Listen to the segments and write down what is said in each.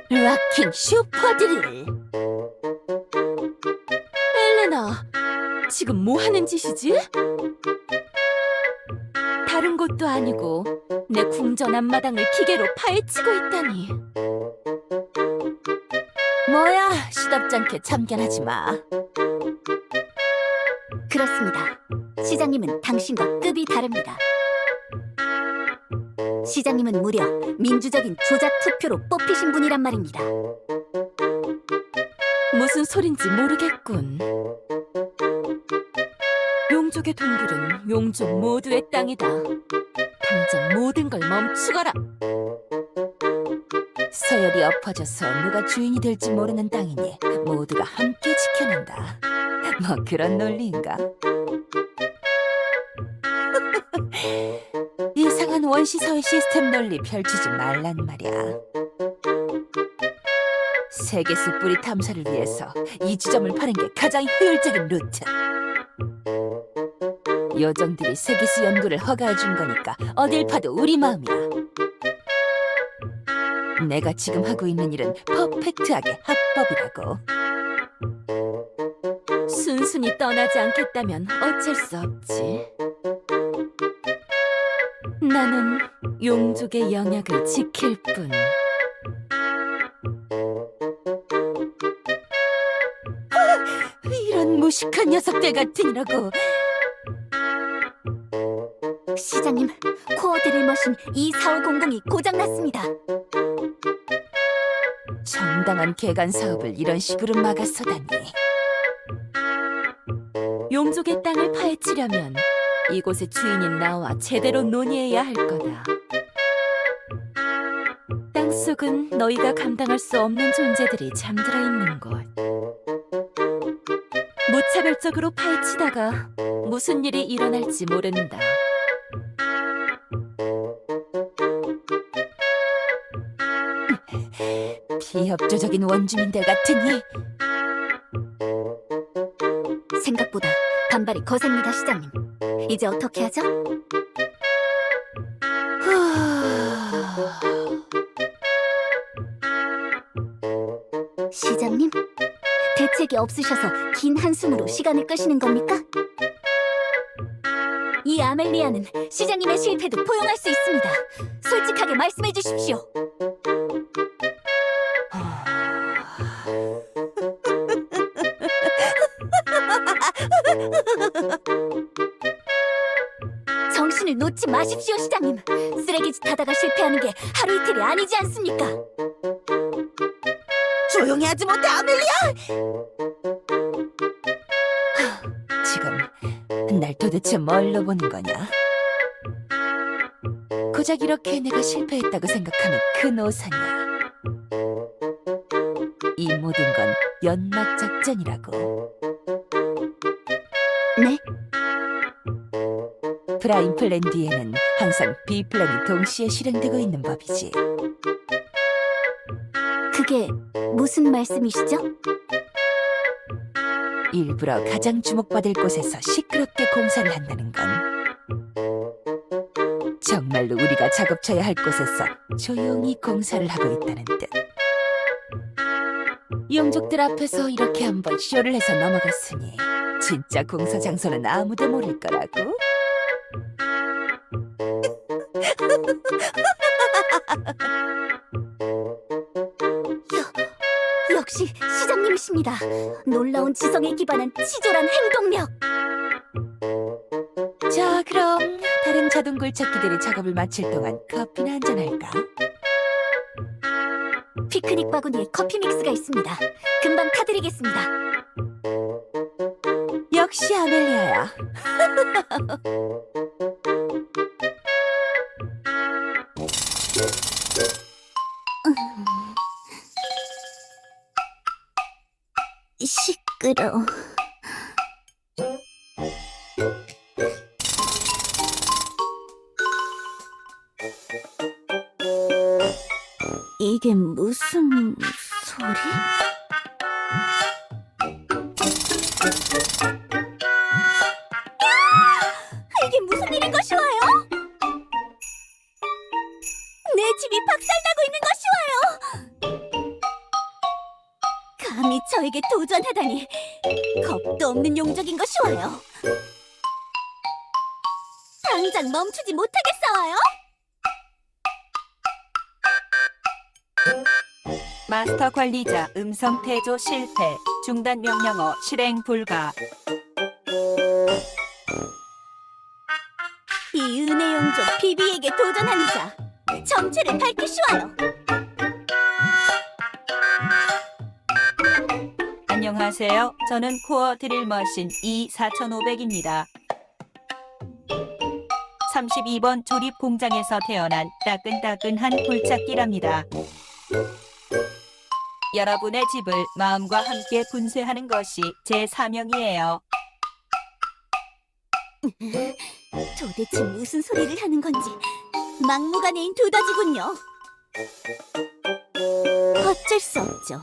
락킹 슈퍼드릴. 엘레나, 지금 뭐 하는 짓이지? 다른 곳도 아니고 내 궁전 앞마당을 기계로 파헤치고 있다니. 뭐야, 시덥지 않게 참견하지 마. 그렇습니다. 시장님은 당신과 급이 다릅니다. 시장님은 무려 민주적인 조작 투표로 뽑히신 분이란 말입니다. 무슨 소린지 모르겠군. 용족의 동굴은 용족 모두의 땅이다. 당장 모든 걸 멈추거라. 서열이 엎어져서 누가 주인이 될지 모르는 땅이니 모두가 함께 지켜낸다. 뭐 그런 논리인가? 이상한 원시사회 시스템 논리 펼치지 말란 말이야. 세계수 뿌리 탐사를 위해서 이 지점을 파는 게 가장 효율적인 루트. 요정들이 세계수 연구를 허가해준 거니까 어딜 파도 우리 마음이야. 내가 지금 하고 있는 일은 퍼펙트하게 합법이라고. 순순히 떠나지 않겠다면 어쩔 수 없지. 나는 용족의 영역을 지킬 뿐. 이런 무식한 녀석들 같으니라고. 시장님, 코어 드릴 머신 24500이 고장났습니다. 정당한 개간 사업을 이런 식으로 막아서다니. 용족의 땅을 파헤치려면 이곳의 주인인 나와 제대로 논의해야 할 거다. 땅속은 너희가 감당할 수 없는 존재들이 잠들어 있는 곳. 무차별적으로 파헤치다가 무슨 일이 일어날지 모른다. 비협조적인 원주민들 같으니. 생각보다 반발이 거셉니다, 시장님. 이제 어떻게 하죠? 시장님, 대책이 없으셔서 긴 한숨으로 시간을 끄시는 겁니까? 이 아멜리아는 시장님의 실패도 포용할 수 있습니다. 솔직하게 말씀해 주십시오. 정신을 놓지 마십시오, 시장님. 쓰레기짓 하다가 실패하는 게 하루 이틀이 아니지 않습니까? 조용히 하지 못해, 아멜리아! 지금 날 도대체 뭘로 보는 거냐? 고작 이렇게 내가 실패했다고 생각하면 큰 오산이야. 이 모든 건 연막 작전이라고. 네? 프라임 플랜 뒤에는 항상 B 플랜이 동시에 실행되고 있는 법이지. 그게 무슨 말씀이시죠? 일부러 가장 주목받을 곳에서 시끄럽게 공사를 한다는 건 정말로 우리가 작업쳐야 할 곳에서 조용히 공사를 하고 있다는 뜻. 용족들 앞에서 이렇게 한번 쇼를 해서 넘어갔으니 진짜 공사 장소는 아무도 모를 거라고. 역시 시장님이십니다. 놀라운 지성에 기반한 치졸한 행동력. 자, 그럼 다른 자동 굴착기들이 작업을 마칠 동안 커피나 한잔 할까? 피크닉 바구니에 커피 믹스가 있습니다. 금방 타드리겠습니다. 역시 아멜리아야. 시끄러워. 이게 무슨 소리? 이게 무슨 일인 것이와요? 도전하다니 겁도 없는 용적인 거 쉬워요. 당장 멈추지 못하게 싸워요. 마스터 관리자 음성 태조 실패. 중단 명령어 실행 불가. 이 은혜 용족 비비에게 도전하는 자 정체를 밝히 쉬워요. 안녕하세요. 저는 코어 드릴 머신 E4500입니다. 32번 조립 공장에서 태어난 따끈따끈한 굴착기랍니다. 여러분의 집을 마음과 함께 분쇄하는 것이 제 사명이에요. 도대체 무슨 소리를 하는 건지 막무가내인 두더지군요. 어쩔 수 없죠.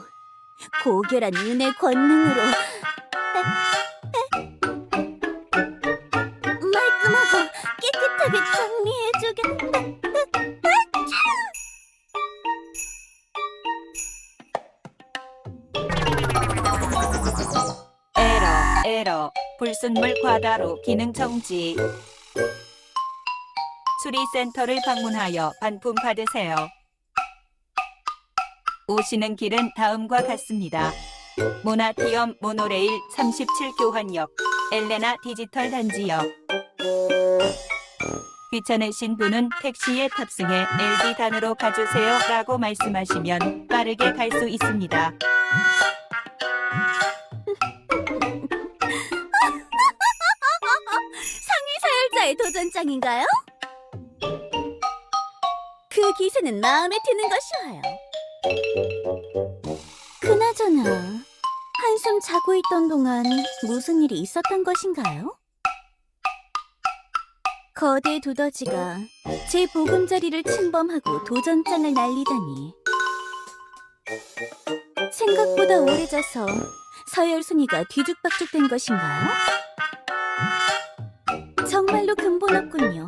고결한 은혜 권능으로 말끔하고 깨끗하게 정리해주겠다. 에러. 불순물 과다로 기능 정지. 수리센터를 방문하여 반품 받으세요. 오시는 길은 다음과 같습니다. 모나티엄 모노레일 37교환역, 엘레나 디지털 단지역. 귀찮으신 분은 택시에 탑승해 LD단으로 가주세요 라고 말씀하시면 빠르게 갈 수 있습니다. 사열자의 도전장인가요? 그 기세는 마음에 드는 것이와요. 그나저나 한숨 자고 있던 동안 무슨 일이 있었던 것인가요? 거대 두더지가 제 보금자리를 침범하고 도전장을 날리다니. 생각보다 오래져서 서열순위가 뒤죽박죽된 것인가요? 정말로 근본 없군요.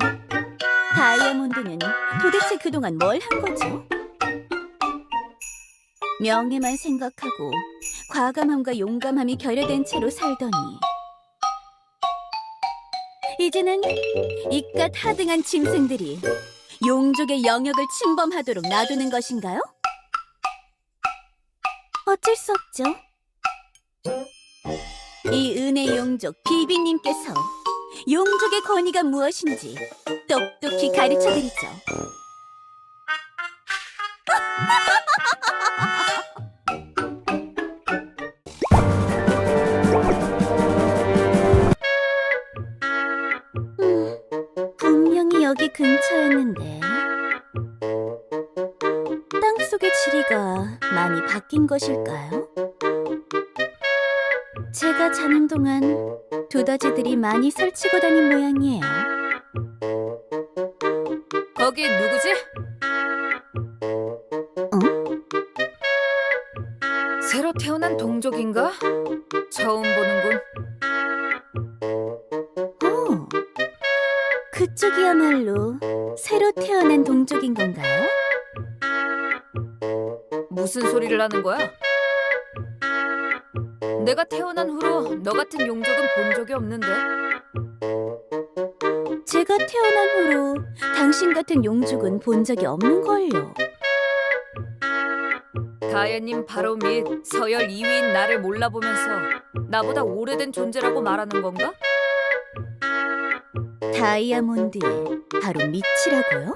다이아몬드는 도대체 그동안 뭘 한 거죠? 명예만 생각하고 과감함과 용감함이 결여된 채로 살더니 이제는 이깟 하등한 짐승들이 용족의 영역을 침범하도록 놔두는 것인가요? 어쩔 수 없죠. 이 은혜 용족 비비님께서 용족의 권위가 무엇인지 똑똑히 가르쳐드리죠. 분명히 여기 근처였는데 땅속의 지리가 많이 바뀐 것일까요? 제가 자는 동안 두더지들이 많이 설치고 다닌 모양이에요. 거기 누구지? 새로 태어난 동족인가? 처음 보는군. 그쪽이야말로 새로 태어난 동족인 건가요? 무슨 소리를 하는 거야? 내가 태어난 후로 너 같은 용족은 본 적이 없는데. 제가 태어난 후로 당신 같은 용족은 본 적이 없는걸요. 다이아님 바로 밑 서열 2위인 나를 몰라보면서 나보다 오래된 존재라고 말하는 건가? 다이아몬드의 바로 밑이라고요?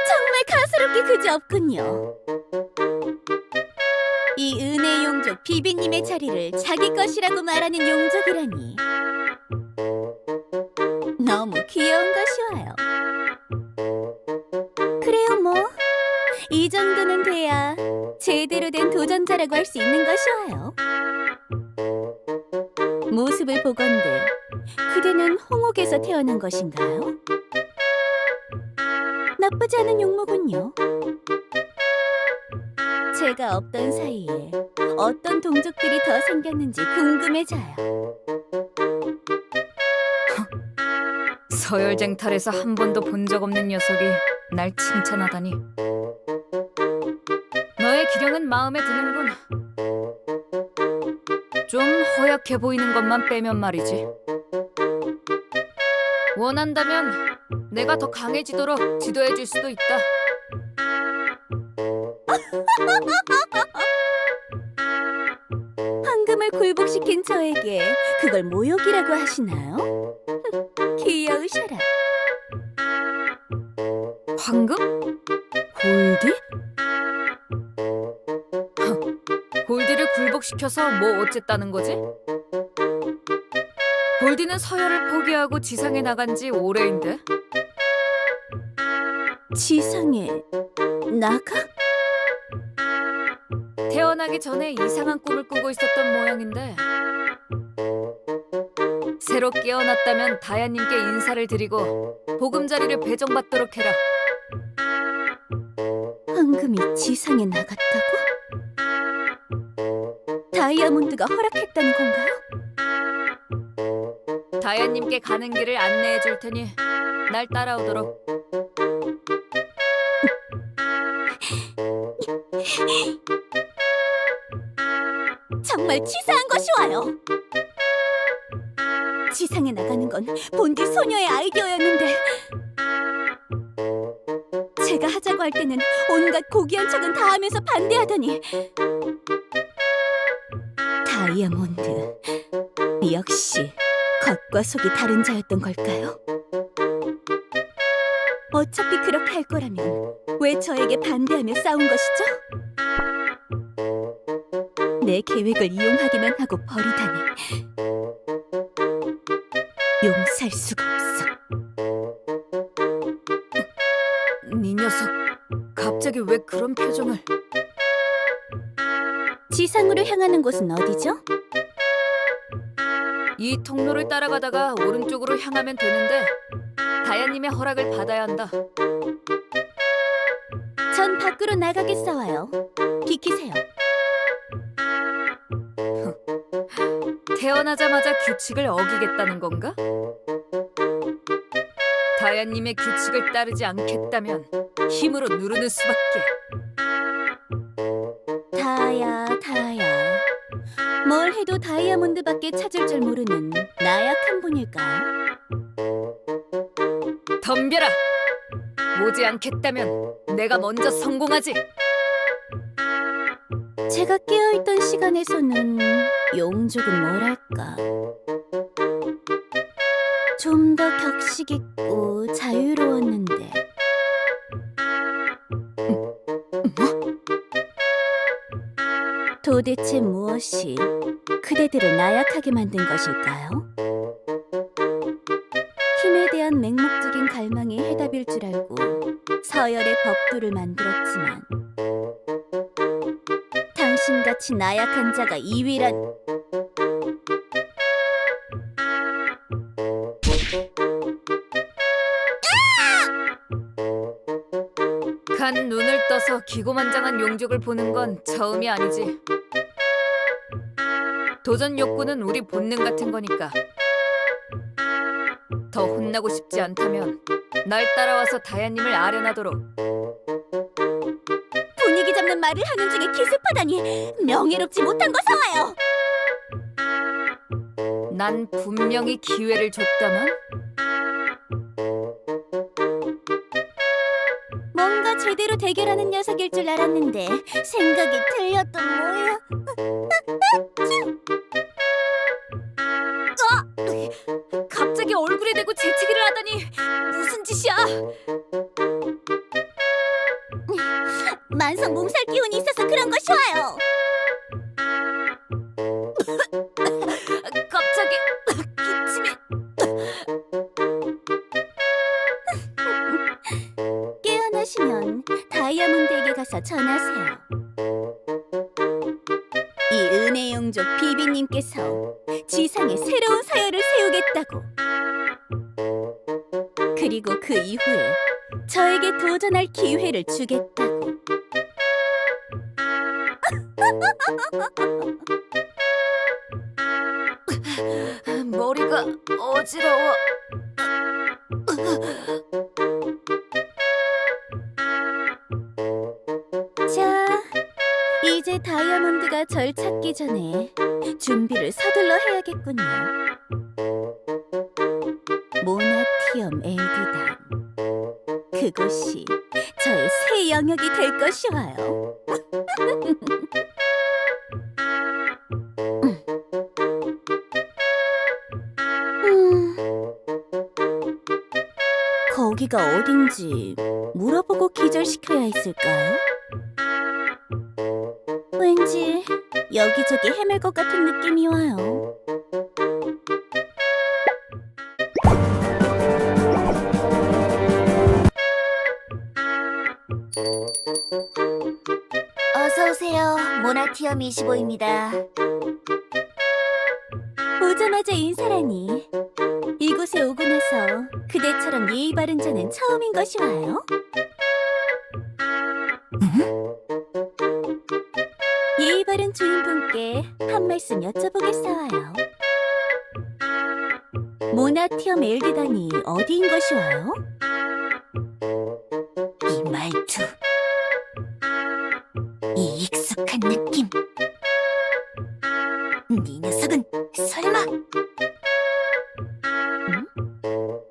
정말 가스럽게 그지없군요. 이 은혜 용족 비비님의 자리를 자기 것이라고 말하는 용족이라니. 너무 귀여운 것이와요. 그래요 뭐. 이 정도는 돼야 제대로 된 도전자라고 할 수 있는 것이와요. 모습을 보건대 그대는 홍옥에서 태어난 것인가요? 나쁘지 않은 용모군요. 제가 없던 사이에 어떤 동족들이 더 생겼는지 궁금해져요. 서열쟁탈에서 한 번도 본 적 없는 녀석이 날 칭찬하다니. 너의 기량은 마음에 드는군. 좀 허약해 보이는 것만 빼면 말이지. 원한다면 내가 더 강해지도록 지도해줄 수도 있다. 황금을 굴복시킨 저에게 그걸 모욕이라고 하시나요? 귀여우셔라. 황금? 골디? 골디를 굴복시켜서 뭐 어쨌다는 거지? 골디는 서열을 포기하고 지상에 나간 지 오래인데. 지상에 나가? 태어나기 전에 이상한 꿈을 꾸고 있었던 모양인데, 새로 깨어났다면 다야님께 인사를 드리고 보금자리를 배정받도록 해라. 황금이 지상에 나갔다고? 다이아몬드가 허락했다는 건가요? 다야님께 가는 길을 안내해 줄 테니 날 따라오도록. 정말 치사한 것이 와요. 지상에 나가는 건 본디 소녀의 아이디어였는데 제가 하자고 할 때는 온갖 고귀한 척은 다 하면서 반대하더니 다이아몬드 역시 겉과 속이 다른 자였던 걸까요? 어차피 그렇게 할 거라면 왜 저에게 반대하며 싸운 것이죠? 내 계획을 이용하기만 하고 버리다니 용서할 수가 없어. 네 녀석, 갑자기 왜 그런 표정을? 지상으로 향하는 곳은 어디죠? 이 통로를 따라가다가 오른쪽으로 향하면 되는데 다야님의 허락을 받아야 한다. 전 밖으로 나가겠어요. 비키세요. 태어나자마자 규칙을 어기겠다는 건가? 다야님의 규칙을 따르지 않겠다면 힘으로 누르는 수밖에. 다야. 뭘 해도 다이아몬드밖에 찾을 줄 모르는 나약한 분일까요? 덤벼라! 오지 않겠다면 내가 먼저 성공하지! 제가 깨어있던 시간에서는 용족은 뭐랄까 좀 더 격식 있고 자유로웠는데 도대체 무엇이 그대들을 나약하게 만든 것일까요? 힘에 대한 맹목적인 갈망이 해답일 줄 알고 서열의 법도를 만들었지만 당신같이 나약한 자가 2위란 간 눈을 떠서 기고만장한 용족을 보는 건 처음이 아니지. 도전 욕구는 우리 본능 같은 거니까. 더 혼나고 싶지 않다면 날 따라와서 다야님을 아련하도록. 분위기 잡는 말을 하는 중에 기습하다니 명예롭지 못한 거 사와요. 난 분명히 기회를 줬다만. 뭔가 제대로 대결하는 녀석일 줄 알았는데 생각이 틀렸던 뭐야. 갑자기 얼굴에 대고 재채기를 하다니 무슨 짓이야? 만성 몸살 기운이 있어서 그런 것이 와요. 갑자기 기침이. 깨어나시면 다이아몬드에게 가서 전하세요. 이 은혜 용족 비비님께서 지상에 새로운 서열을 세우겠다고. 그리고 그 이후에 저에게 도전할 기회를 주겠다고. 머리가 어지러워. 자, 이제 다이아몬드가 절 찾기 전에 준비를 서둘러 해야겠군요. 모나티엄 엘디단. 그곳이 저의 새 영역이 될 것이와요. 거기가 어딘지 물어보고 기절시켜야 했을까요? 왠지 여기저기 헤맬 것 같은 느낌이 와요. 어서 오세요. 모나티엄 25입니다. 보자마자 인사라니. 이곳에 오고 나서 그대처럼 예의 바른 자는 처음인 것이 와요. 예의 바른 주인분께 한 말씀 여쭤보겠어요. 모나티엄 엘디단이 어디인 것이 와요? 이 말투, 이 익숙한 느낌. 네 녀석은 설마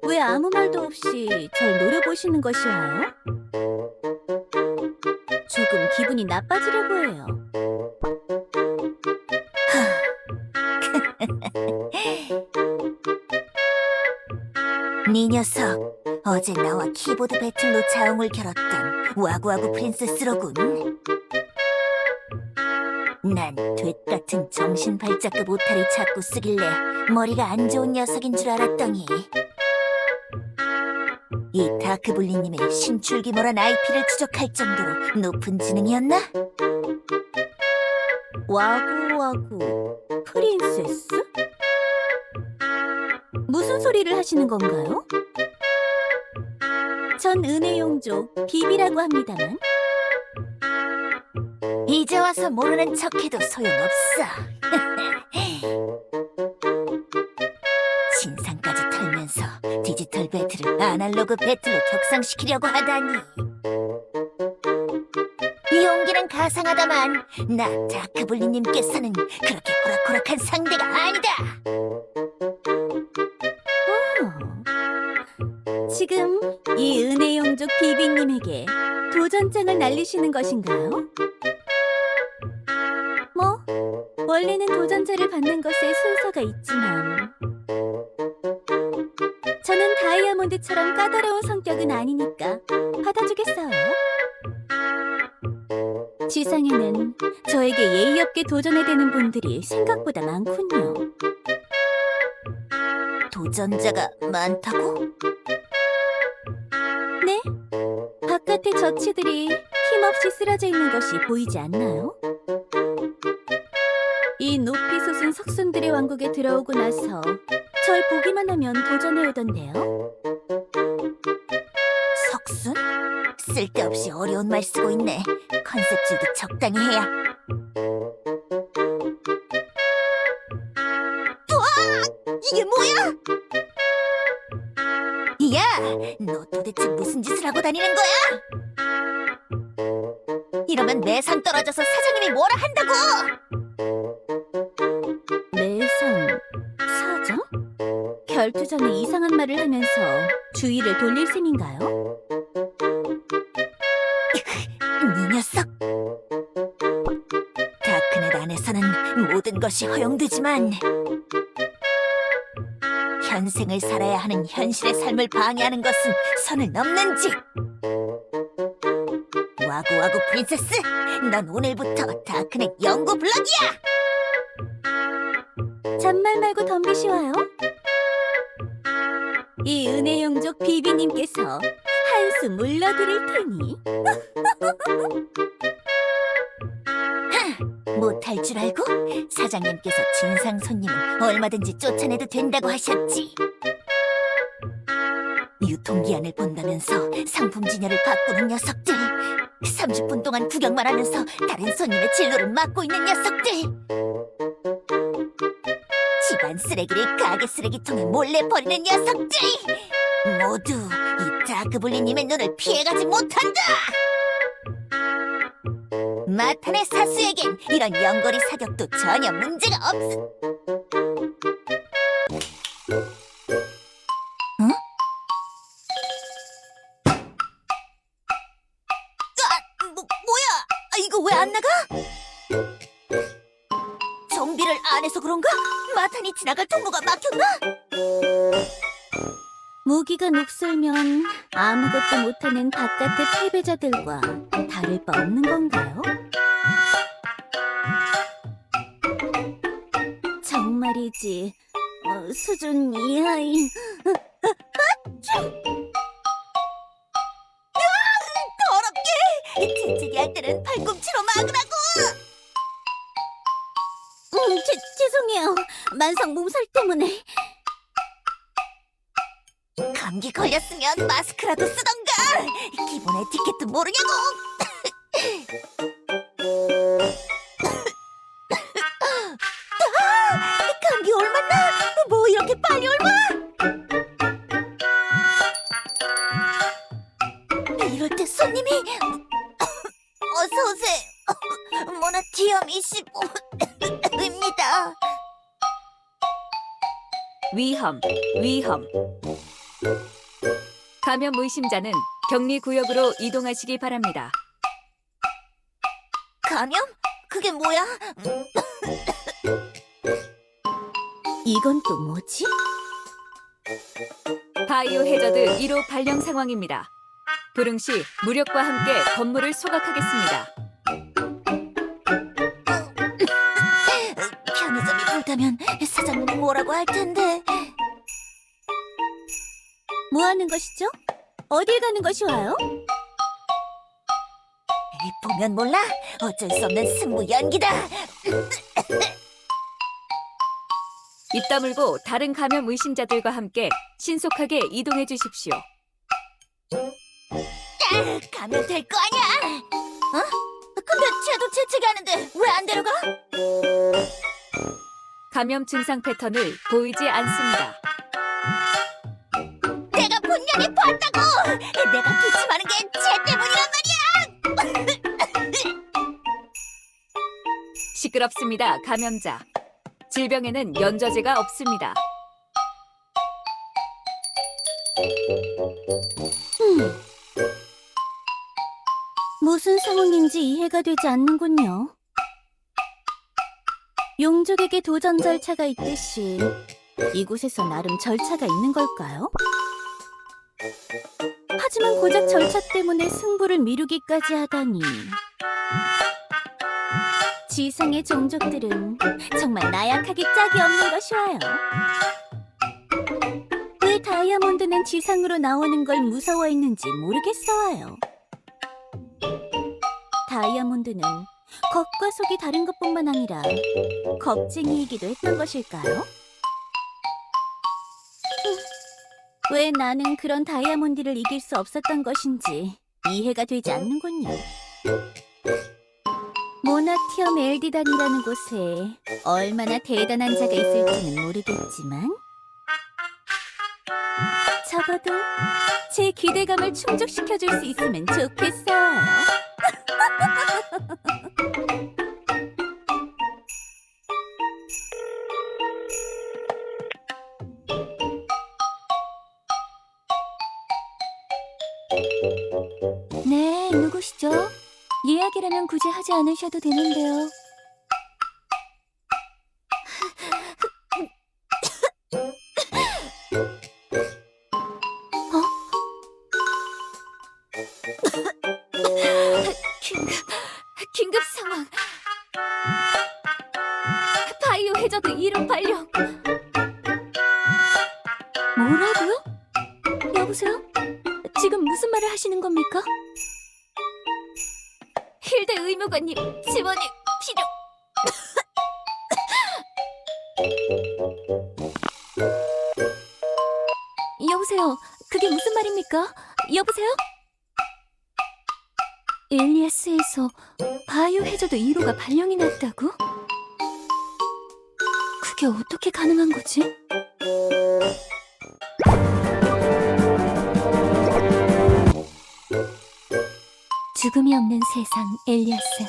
왜 아무 말도 없이 절 노려보시는 것이 와요? 조금 기분이 나빠지려고 해요. 네 녀석 어제 나와 키보드 배틀로 자웅을 겨뤘던 와구와구 프린세스로군. 난 돛같은 정신 발작급 오타를 자꾸 쓰길래 머리가 안 좋은 녀석인 줄 알았더니 이 다크블리님의 신출귀몰한 IP를 추적할 정도로 높은 지능이었나? 와구와구 프린세스? 무슨 소리를 하시는 건가요? 전 은혜용족 비비라고 합니다만. 이제 와서 모르는 척해도 소용없어. 진상까지 털면서 디지털 배틀을 아날로그 배틀로 격상시키려고 하다니. 용기는 가상하다만 나 다크블리님께서는 그렇게 호락호락한 상대가 아니다. 지금 이 은혜용족 비비님에게 도전장을 날리시는 것인가요? 뭐, 원래는 도전자를 받는 것에 순서가 있지만 저는 다이아몬드처럼 까다로운 성격은 아니니까 받아주겠어요. 지상에는 저에게 예의 없게 도전해대는 분들이 생각보다 많군요. 도전자가 많다고? 네? 바깥에 저치들이 힘없이 쓰러져 있는 것이 보이지 않나요? 이 높이 솟은 석순들의 왕국에 들어오고 나서 절 보기만 하면 도전해오던데요. 석순? 쓸데없이 어려운 말 쓰고 있네. 컨셉질도 적당히 해야. 우와! 이게 뭐야? 야! 너 도대체 무슨 짓을 하고 다니는 거야? 이러면 매상 떨어져서 사장님이 뭐라 한다고! 매상, 사장? 결투 전에 이상한 말을 하면서 주의를 돌릴 셈인가요? 이 녀석! 다크넷 안에서는 모든 것이 허용되지만 현생을 살아야 하는 현실의 삶을 방해하는 것은 선을 넘는 짓! 와구와구 프린세스! 넌 오늘부터 다크넷 연구 블럭이야! 잔말 말고 덤비시와요. 이 은혜용족 비비님께서 한 수 물러드릴 테니. 못할 줄 알고? 사장님께서 진상 손님은 얼마든지 쫓아내도 된다고 하셨지. 유통기한을 본다면서 상품 진열을 바꾸는 녀석들. 30분 동안 구경만 하면서 다른 손님의 진로를 막고 있는 녀석들. 집안 쓰레기를 가게 쓰레기통에 몰래 버리는 녀석들. 모두 이 다그블리님의 눈을 피해가지 못한다! 마탄의 사수에겐 이런 연거리 사격도 전혀 문제가 없어. 어? 뭐야? 이거 왜 안 나가? 좀비를 안 해서 그런가? 마탄이 지나갈 통로가 막혔나? 무기가 녹슬면 아무것도 못하는 바깥의 패배자들과 다를 바 없는 건가요? 정말이지 수준 이하인 더럽게! 재채기 할 때는 팔꿈치로 막으라고! 죄송해요. 만성 몸살 때문에. 감기 걸렸으면 마스크라도 쓰던가! 기본 에티켓도 모르냐고! 감기 옮았나? 뭐 이렇게 빨리 옮아? 이럴 때 손님이 어서 오세요. 모나티엄 25입니다. 위험. 감염 의심자는 격리 구역으로 이동하시기 바랍니다. 감염? 그게 뭐야? 이건 또 뭐지? 바이오 해저드 1호 발령 상황입니다. 불응 시 무력과 함께 건물을 소각하겠습니다. 편의점이 불타면 사장님이 뭐라고 할 텐데. 뭐 하는 것이죠? 어딜 가는 것이 와요? 보면 몰라? 어쩔 수 없는 승부 연기다. 입 다물고 다른 감염 의심자들과 함께 신속하게 이동해 주십시오. 가면 될 거 아니야? 어? 근데 쟤도 재채기 하는데 왜 안 데려가? 감염 증상 패턴을 보이지 않습니다. 내가 분명히 봤다고! 내가 기침하는 게 쟤 때문이란 말이야! 시끄럽습니다, 감염자. 질병에는 연좌제가 없습니다. 무슨 상황인지 이해가 되지 않는군요. 용족에게 도전 절차가 있듯이 이곳에서 나름 절차가 있는 걸까요? 하지만 고작 절차 때문에 승부를 미루기까지 하다니. 지상의 종족들은 정말 나약하기 짝이 없는 것이 와요. 왜 다이아몬드는 지상으로 나오는 걸 무서워했는지 모르겠어요. 다이아몬드는 겉과 속이 다른 것뿐만 아니라 겁쟁이이기도 했던 것일까요? 왜 나는 그런 다이아몬드를 이길 수 없었던 것인지 이해가 되지 않는군요. 모나티엄 엘디단이라는 곳에 얼마나 대단한 자가 있을지는 모르겠지만 적어도 제 기대감을 충족시켜줄 수 있으면 좋겠어요. 네, 누구시죠? 예약이라면 굳이 하지 않으셔도 되는데요. 긴급 상황. 바이오 해저드 1호 발령. 뭐라고요? 여보세요? 지금 무슨 말을 하시는 겁니까? 힐데 의무관님, 지원이 필요. 여보세요? 그게 무슨 말입니까? 여보세요? 엘리아스에서 바이오 해저드 1호가 발령이 났다고? 그게 어떻게 가능한 거지? 죽음이 없는 세상, 엘리아스.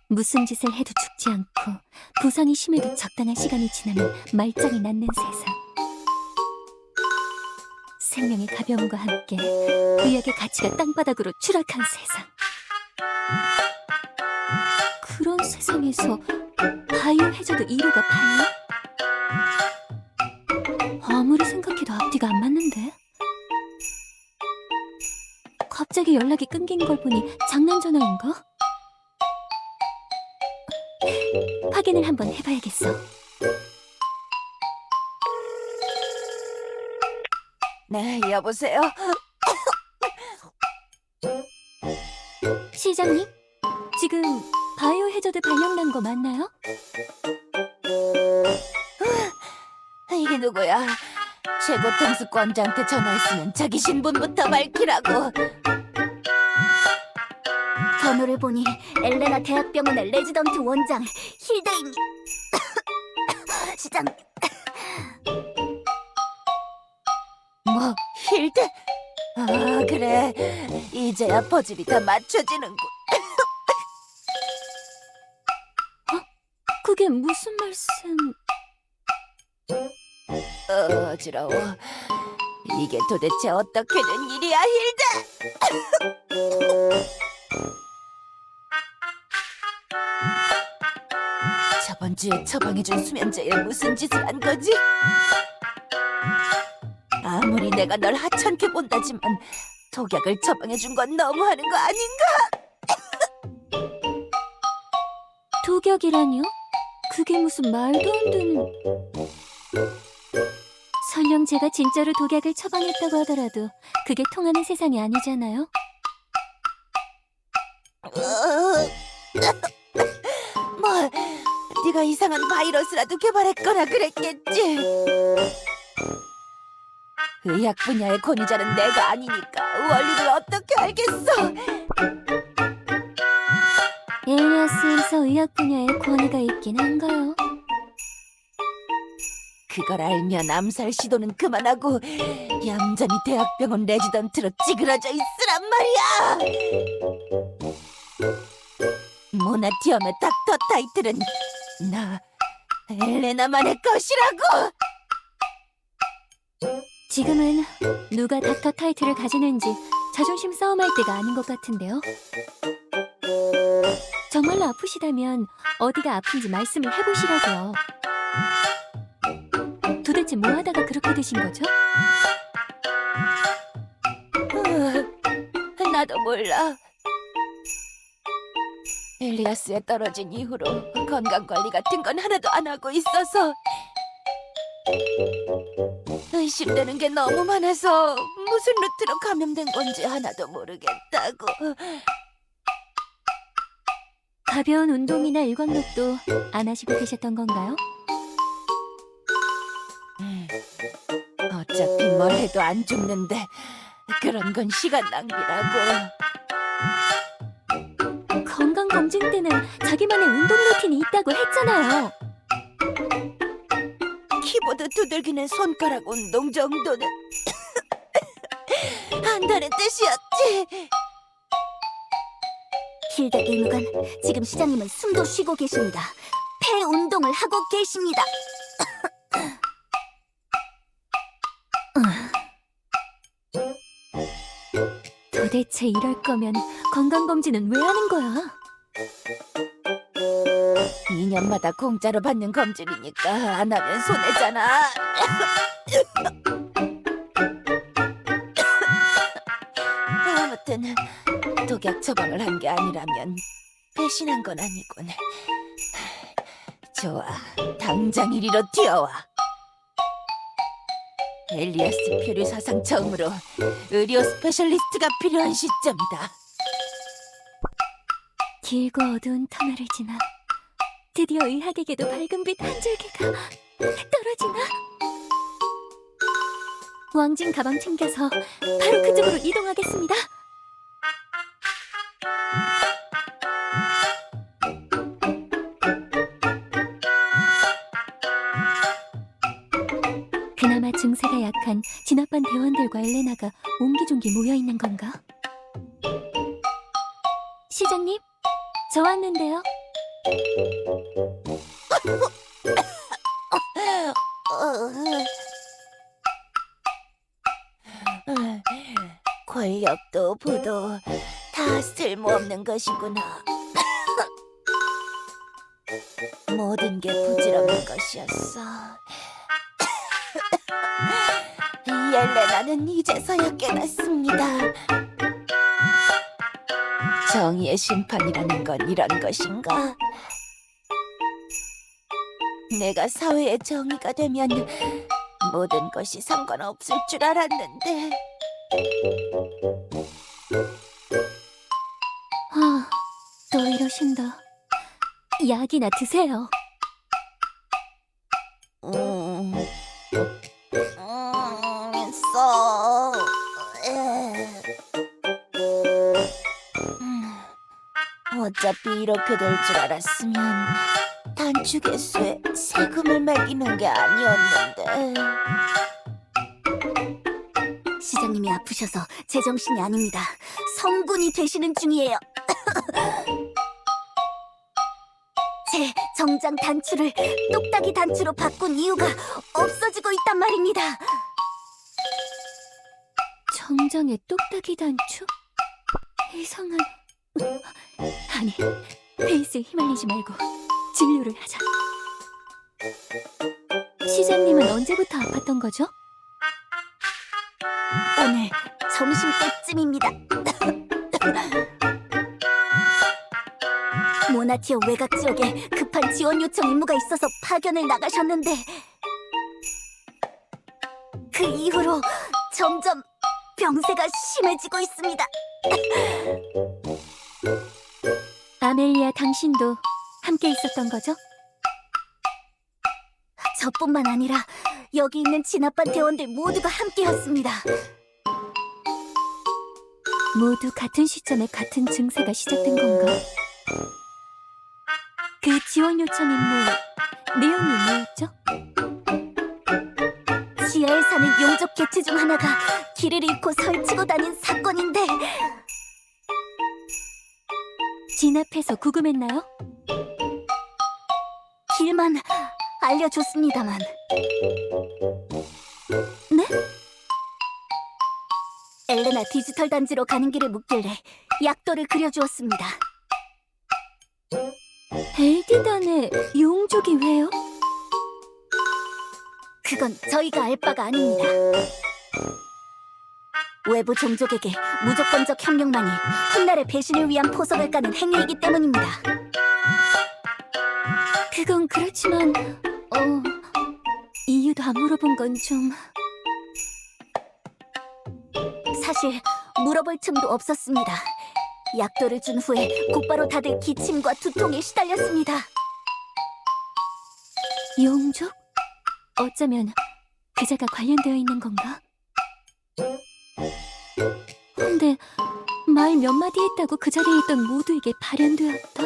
무슨 짓을 해도 죽지 않고 부상이 심해도 적당한 시간이 지나면 말짱이 낫는 세상. 생명의 가벼움과 함께 의학의 가치가 땅바닥으로 추락한 세상. 그런 세상에서 바이오 해저드 1호가 발령? 아무리 생각해도 앞뒤가 안 맞는데? 갑자기 연락이 끊긴 걸 보니 장난 전화인가? 확인을 한번 해봐야겠어. 네, 여보세요? 시장님, 지금 바이오 해저드 발령난 거 맞나요? 이게 누구야? 최고 통수권자한테 전화했으면 자기 신분부터 밝히라고. 번호를 보니 엘레나 대학병원의 레지던트 원장 힐데임 시장. 뭐, 힐드? 아, 그래. 이제야 퍼즐이 다 맞춰지는군. 그게 무슨 말씀? 어지러워. 이게 도대체 어떻게 된 일이야, 힐드? 저번 주에 처방해준 수면제에 무슨 짓을 한 거지? 아무리 내가 널 하찮게 본다지만 독약을 처방해준 건 너무하는 거 아닌가? 독약이라뇨? 그게 무슨 말도 안 되는... 설령 제가 진짜로 독약을 처방했다고 하더라도 그게 통하는 세상이 아니잖아요? 뭐, 네가 이상한 바이러스라도 개발했거나 그랬겠지. 의학 분야의 권위자는 내가 아니니까 원리를 어떻게 알겠어? 엘리아스에서 의학 분야에 권위가 있긴 한가요? 그걸 알면 암살 시도는 그만하고 얌전히 대학병원 레지던트로 찌그러져 있으란 말이야. 모나티엄의 닥터 타이틀은 나 엘레나만의 것이라고. 지금은 누가 닥터 타이틀을 가지는지 자존심 싸움할 때가 아닌 것 같은데요. 정말로 아프시다면 어디가 아픈지 말씀을 해보시라고요. 도대체 뭐 하다가 그렇게 되신 거죠? 나도 몰라. 엘리아스에 떨어진 이후로 건강관리 같은 건 하나도 안 하고 있어서 의심되는 게 너무 많아서 무슨 루트로 감염된 건지 하나도 모르겠다고. 가벼운 운동이나 일광욕도 안 하시고 계셨던 건가요? 어차피 뭘 해도 안 죽는데 그런 건 시간 낭비라고. 건강검진 때는 자기만의 운동 루틴이 있다고 했잖아요. 키보드 두들기는 손가락 운동 정도는 한다는 뜻이었지. 힐드 의무관, 지금 시장님은 숨도 쉬고 계십니다. 폐 운동을 하고 계십니다. 도대체 이럴 거면 건강검진은 왜 하는 거야? 2년마다 공짜로 받는 검진이니까 안 하면 손해잖아. 아무튼 독약 처방을 한 게 아니라면 배신한 건 아니군. 좋아, 당장 이리로 뛰어와. 엘리아스 표류 사상 처음으로 의료 스페셜리스트가 필요한 시점이다. 길고 어두운 터널을 지나 드디어 의학에게도 밝은 빛 한 줄기가 떨어지나? 왕진 가방 챙겨서 바로 그쪽으로 이동하겠습니다. 그나마 증세가 약한 진압반 대원들과 엘레나가 옹기종기 모여있는 건가? 시장님, 저 왔는데요. 권력도 부도 다 쓸모없는 것이구나. 모든 게 부질없는 것이었어. 옐레나는 이제서야 깨닫습니다. 정의의 심판이라는 건 이런 것인가? 내가 사회의 정의가 되면 모든 것이 상관없을 줄 알았는데. 아, 또 이러신다. 약이나 드세요. 써. 어차피 이렇게 될 줄 알았으면 단축 개수에 세금을 매기는 게 아니었는데. 시장님이 아프셔서 제정신이 아닙니다. 성군이 되시는 중이에요. 제 정장 단추를 똑딱이 단추로 바꾼 이유가 없어지고 있단 말입니다. 정장에 똑딱이 단추? 이상한... 아니, 페이스에 휘말리지 말고 진료를 하자. 시장님은 언제부터 아팠던 거죠? 오늘 점심때쯤입니다. 모나티어 외곽 지역에 급한 지원 요청 임무가 있어서 파견을 나가셨는데 그 이후로 점점 병세가 심해지고 있습니다. 아멜리아, 당신도 함께 있었던 거죠? 저뿐만 아니라 여기 있는 진압반 대원들 모두가 함께였습니다. 모두 같은 시점에 같은 증세가 시작된 건가? 그 지원 요청 임무 내용이 뭐였죠? 지하에 사는 용족 개체 중 하나가 길을 잃고 설치고 다닌 사건인데 진압해서 구금했나요? 길만 알려줬습니다만. 네? 엘레나 디지털 단지로 가는 길을 묻길래 약도를 그려주었습니다. 엘디단의 용족이 왜요? 그건 저희가 알 바가 아닙니다. 외부 종족에게 무조건적 협력만이 훗날의 배신을 위한 포석을 까는 행위이기 때문입니다. 그건 그렇지만 이유도 안 물어본 건 좀... 사실 물어볼 틈도 없었습니다. 약도를 준 후에 곧바로 다들 기침과 두통에 시달렸습니다. 용족? 어쩌면 그자가 관련되어 있는 건가? 근데 말 몇 마디 했다고 그 자리에 있던 모두에게 발현되었다?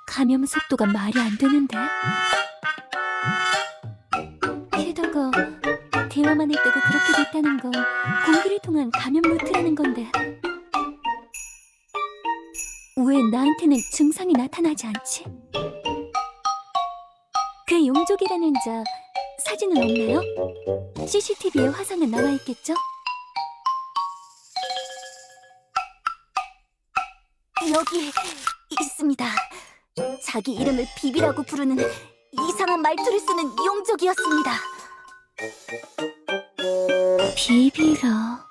감염 속도가 말이 안 되는데? 게다가 대화만 했다고 그렇게 됐다는 건 공기를 통한 감염 루트라는 건데 왜 나한테는 증상이 나타나지 않지? 그 용족이라는 자 사진은 없나요? CCTV에 화상은 남아있겠죠? 여기 있습니다. 자기 이름을 비비라고 부르는 이상한 말투를 쓰는 용족이었습니다. 비비라...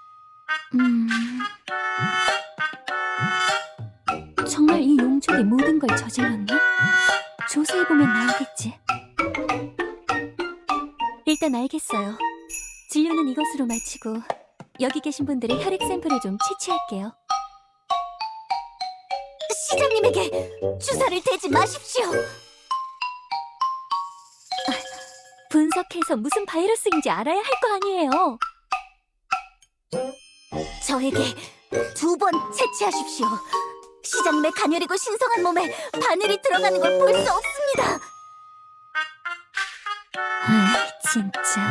정말 이 용족이 모든 걸 저질렀나? 조사해보면 나오겠지. 일단 알겠어요. 진료는 이것으로 마치고 여기 계신 분들의 혈액 샘플을 좀 채취할게요. 시장님에게 주사를 대지 마십시오. 분석해서 무슨 바이러스인지 알아야 할 거 아니에요. 저에게 2번 채취하십시오. 시장님의 가녀리고 신성한 몸에 바늘이 들어가는 걸 볼 수 없습니다. 진짜.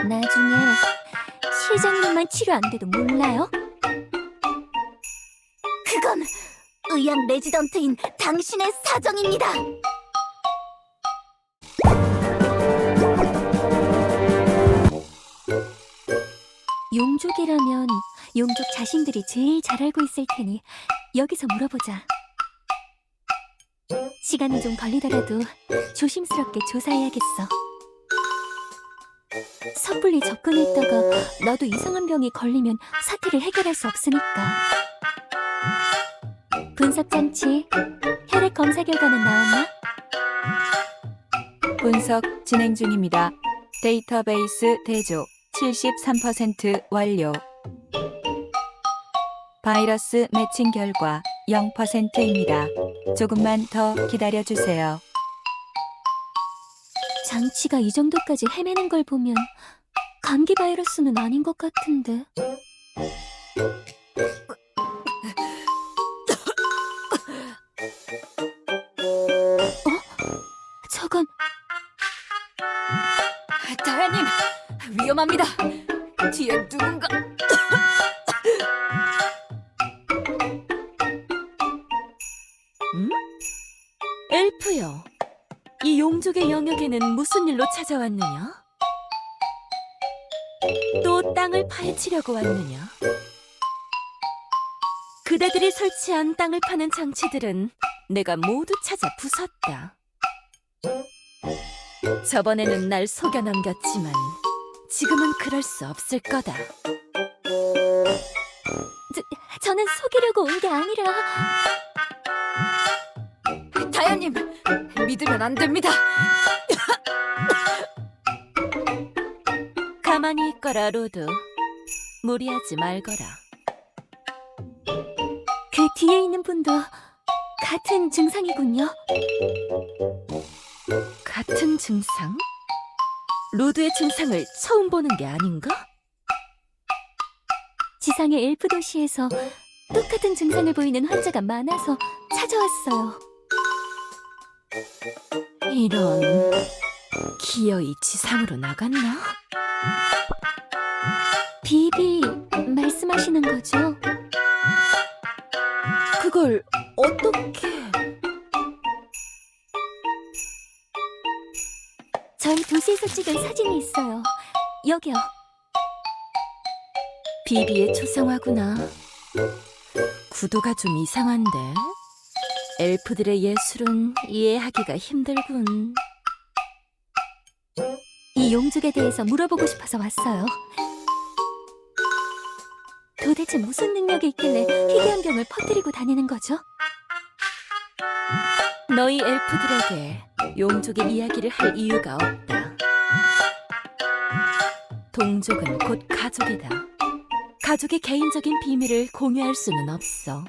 나중에 회장님만 치료 안 돼도 몰라요? 그건 의학 레지던트인 당신의 사정입니다. 용족이라면 용족 자신들이 제일 잘 알고 있을 테니 여기서 물어보자. 시간이 좀 걸리더라도 조심스럽게 조사해야겠어. 섣불리 접근했다가 나도 이상한 병에 걸리면 사태를 해결할 수 없으니까. 분석 장치, 혈액 검사 결과는 나왔나? 분석 진행 중입니다. 데이터베이스 대조 73% 완료. 바이러스 매칭 결과 0%입니다. 조금만 더 기다려주세요. 장치가 이 정도까지 헤매는 걸 보면 감기 바이러스는 아닌 것 같은데. 저건 다야님, 위험합니다. 뒤에 누군가... 엘프여, 이 용족의 영역에는 무슨 일로 찾아왔느냐? 또 땅을 파헤치려고 왔느냐? 그대들이 설치한 땅을 파는 장치들은 내가 모두 찾아 부쉈다. 저번에는 날 속여 넘겼지만 지금은 그럴 수 없을 거다. 저는 속이려고 온 게 아니라. 다야님, 믿으면 안 됩니다. 가만히 있거라, 로드. 무리하지 말거라. 그 뒤에 있는 분도 같은 증상이군요. 같은 증상? 로드의 증상을 처음 보는 게 아닌가? 지상의 엘프 도시에서 똑같은 증상을 보이는 환자가 많아서 찾아왔어요. 이런... 기어이 지상으로 나갔나? 비비 말씀하시는 거죠? 그걸 어떻게... 저희 도시에서 찍은 사진이 있어요. 여기요. 비비의 초상화구나. 구도가 좀 이상한데? 엘프들의 예술은 이해하기가 힘들군. 이 용족에 대해서 물어보고 싶어서 왔어요. 도대체 무슨 능력이 있길래 희귀한 병을 퍼뜨리고 다니는 거죠? 너희 엘프들에게 용족의 이야기를 할 이유가 없다. 동족은 곧 가족이다. 가족의 개인적인 비밀을 공유할 수는 없어.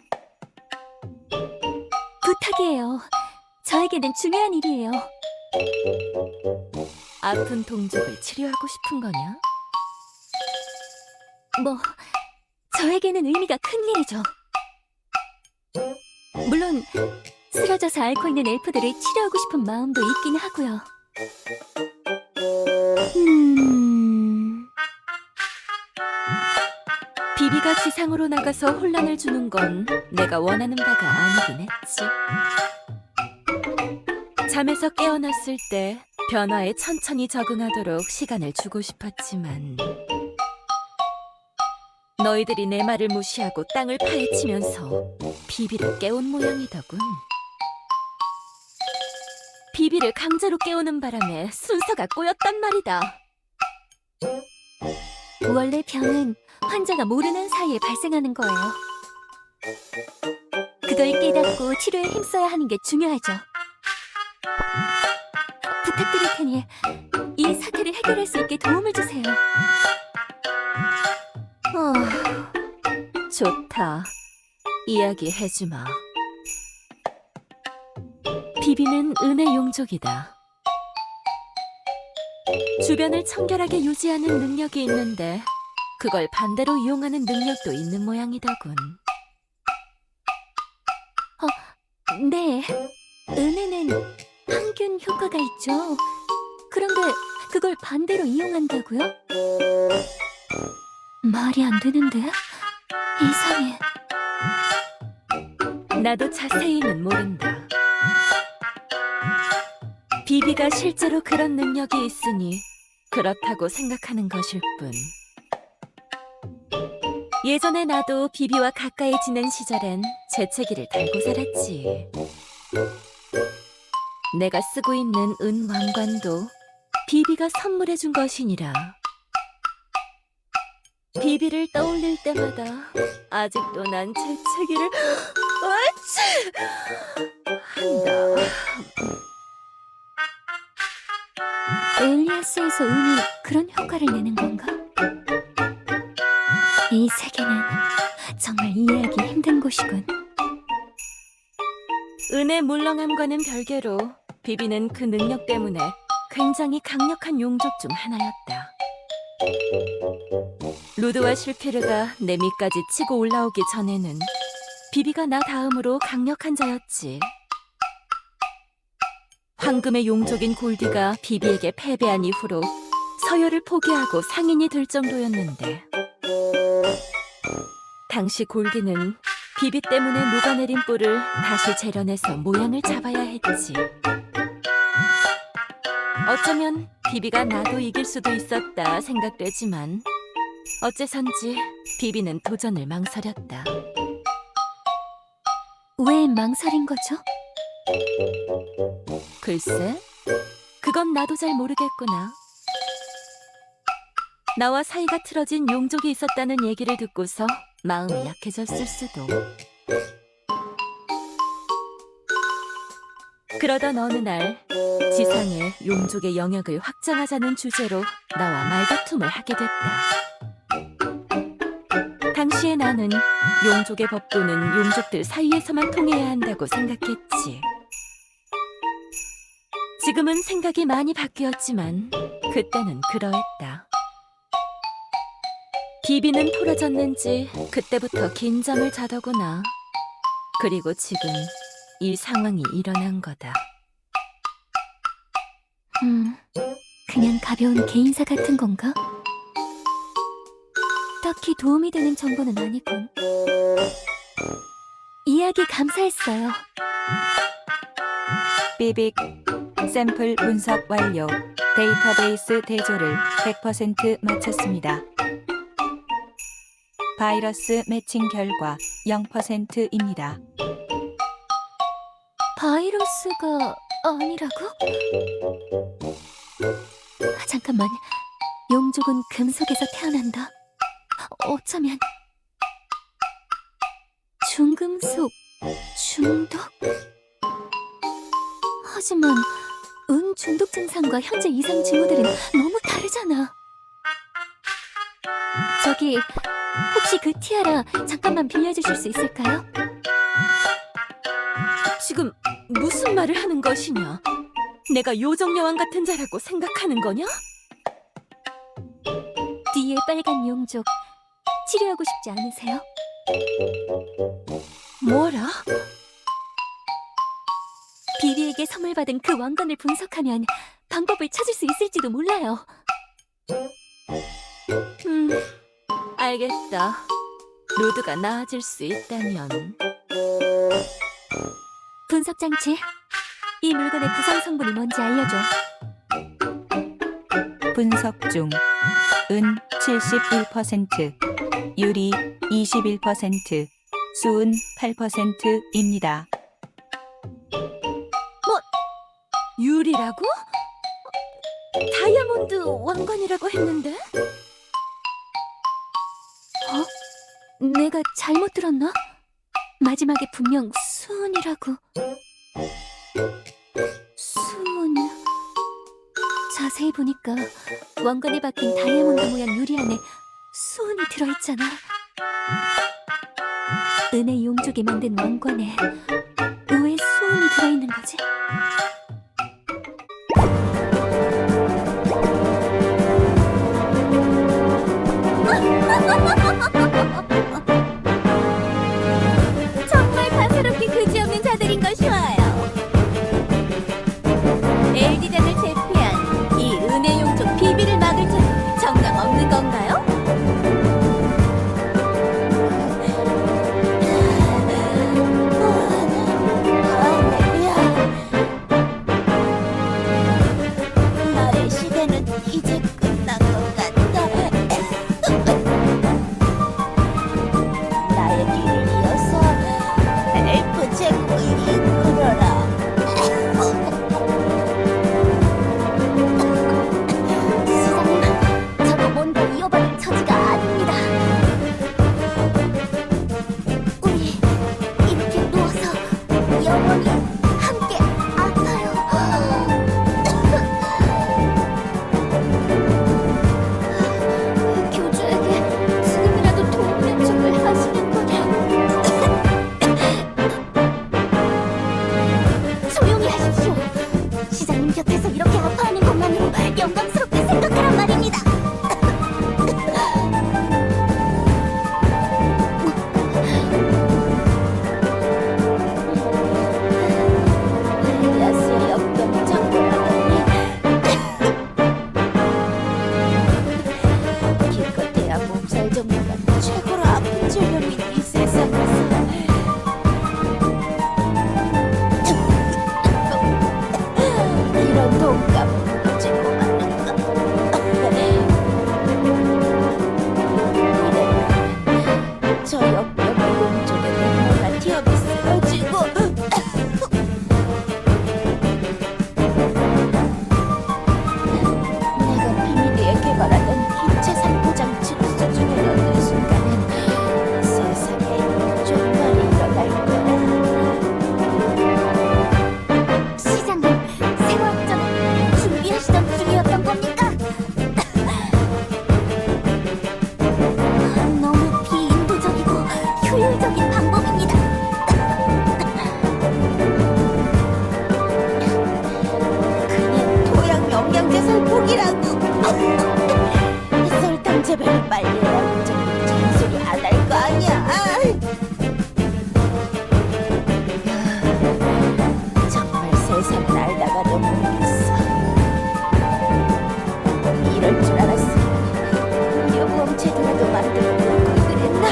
부탁이에요. 저에게는 중요한 일이에요. 아픈 동족을 치료하고 싶은 거냐? 뭐, 저에게는 의미가 큰 일이죠. 물론 쓰러져서 앓고 있는 엘프들을 치료하고 싶은 마음도 있긴 하고요. 비비가 지상으로 나가서 혼란을 주는 건 내가 원하는 바가 아니긴 했지. 잠에서 깨어났을 때 변화에 천천히 적응하도록 시간을 주고 싶었지만 너희들이 내 말을 무시하고 땅을 파헤치면서 비비를 깨운 모양이더군. 비비를 강제로 깨우는 바람에 순서가 꼬였단 말이다. 원래 병은 환자가 모르는 사이에 발생하는 거예요. 그걸 깨닫고 치료에 힘써야 하는 게 중요하죠. 부탁드릴 테니 이 사태를 해결할 수 있게 도움을 주세요. 좋다. 이야기해주마. 비비는 은혜 용족이다. 주변을 청결하게 유지하는 능력이 있는데 그걸 반대로 이용하는 능력도 있는 모양이더군. 네, 은혜는 항균 효과가 있죠. 그런데 그걸 반대로 이용한다고요? 말이 안 되는데? 이상해. 나도 자세히는 모른다. 비비가 실제로 그런 능력이 있으니 그렇다고 생각하는 것일 뿐. 예전에 나도 비비와 가까이 지낸 시절엔 재채기를 달고 살았지. 내가 쓰고 있는 은 왕관도 비비가 선물해준 것이니라. 비비를 떠올릴 때마다 아직도 난 재채기를 한다. 엘리아스에서 은이 그런 효과를 내는 건가? 이 세계는 정말 이해하기 힘든 곳이군. 은의 물렁함과는 별개로 비비는 그 능력 때문에 굉장히 강력한 용족 중 하나였다. 루드와 실피르가 내 밑까지 치고 올라오기 전에는 비비가 나 다음으로 강력한 자였지. 황금의 용족인 골디가 비비에게 패배한 이후로 서열을 포기하고 상인이 될 정도였는데, 당시 골디는 비비 때문에 녹아내린 뿔을 다시 재련해서 모양을 잡아야 했지. 어쩌면 비비가 나도 이길 수도 있었다 생각되지만 어째선지 비비는 도전을 망설였다. 왜 망설인 거죠? 글쎄, 그건 나도 잘 모르겠구나. 나와 사이가 틀어진 용족이 있었다는 얘기를 듣고서 마음이 약해졌을 수도. 그러던 어느 날 지상에 용족의 영역을 확장하자는 주제로 나와 말다툼을 하게 됐다. 당시에 나는 용족의 법도는 용족들 사이에서만 통해야 한다고 생각했지. 지금은 생각이 많이 바뀌었지만 그때는 그러했다. 비비는 토라졌는지 그때부터 긴 잠을 자더구나. 그리고 지금 이 상황이 일어난 거다. 그냥 가벼운 개인사 같은 건가? 딱히 도움이 되는 정보는 아니군. 이야기 감사했어요. 삐빅 샘플 분석 완료. 데이터베이스 대조를 100% 마쳤습니다. 바이러스 매칭 결과 0%입니다. 바이러스가 아니라고? 잠깐만, 용족은 금속에서 태어난다. 어쩌면 중금속 중독? 하지만 은 중독 증상과 현재 이상 징후들은 너무 다르잖아. 저기, 혹시 그 티아라 잠깐만 빌려주실 수 있을까요? 지금 무슨 말을 하는 것이냐? 내가 요정여왕 같은 자라고 생각하는 거냐? 뒤에 빨간 용족 치료하고 싶지 않으세요? 뭐라? 비비에게 선물 받은 그 왕관을 분석하면 방법을 찾을 수 있을지도 몰라요. 알겠다. 루드가 나아질 수 있다면. 분석 장치, 이 물건의 구성 성분이 뭔지 알려줘. 분석 중. 은 71%, 유리 21%, 수은 8%입니다. 유리라고? 다이아몬드 왕관이라고 했는데? 내가 잘못 들었나? 마지막에 분명 수은이라고. 수은... 자세히 보니까 왕관에 박힌 다이아몬드 모양 유리 안에 수은이 들어있잖아. 은의 용족이 만든 왕관에 왜 수은이 들어있는 거지? 정말 가소롭게 그지없는 자들인 것이 와요. 엘디단을 제패한 이 은의 용족 비비를 막을 자는 정당 없는 건가요? 최고로 아픈 질병이 이 세상에서. 이런 독감을 가지고 마는가. 이래면 저 역병의 용종에 내가 티업이 쓰러지고 내가 비밀리에 개발하던 기체 살포 장치를 수중에 넣는 순간엔 세상에 정말이 일어날 거야. 시장님, 생활전을 준비하시던 중이었던 겁니까? 너무 비인도적이고 효율적인 방법입니다. 그냥 토양 영양제 살포기라고. 설탕 재배를 빨리 해야 정도 잔소리 안 할 거 아니야. 정말 세상을 알다가도 모르겠어. 이럴 줄 알았으면 의료보험 제도라도 만들어 볼 걸 그랬나.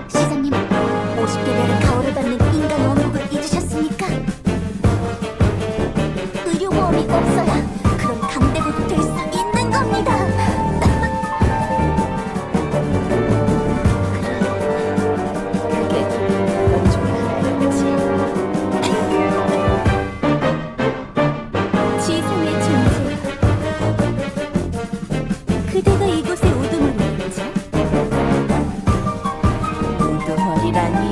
시장님, 50개별의 가오를 받는 인간 원목을 잊으셨습니까? 의료보험이 없어야 그런 강대국이 될 수 있는 겁니다. 그게 기분인 건줄 알아야지. 지상의 존재. 그대가 이곳에 우두머리였죠? 우두머리라니.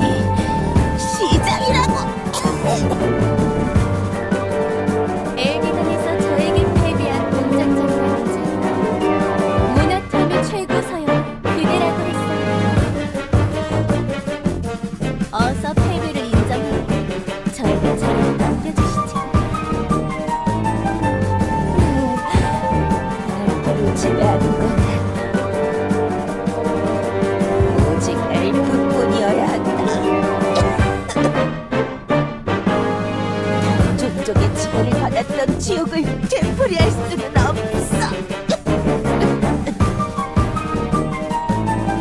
시장이라고. 엘기단에서 저에게 패배한 공장장이라는 자가 문화탐의 최고 서열 그대라고 했어요. 어서 패배를 인정하고 저에게 자리를 넘겨주시죠. 엘프를 지배하는 건 오직 엘프뿐이어야 한다. 다른 종족의 지배를 받았던 지옥을 되풀이할 수는 없어.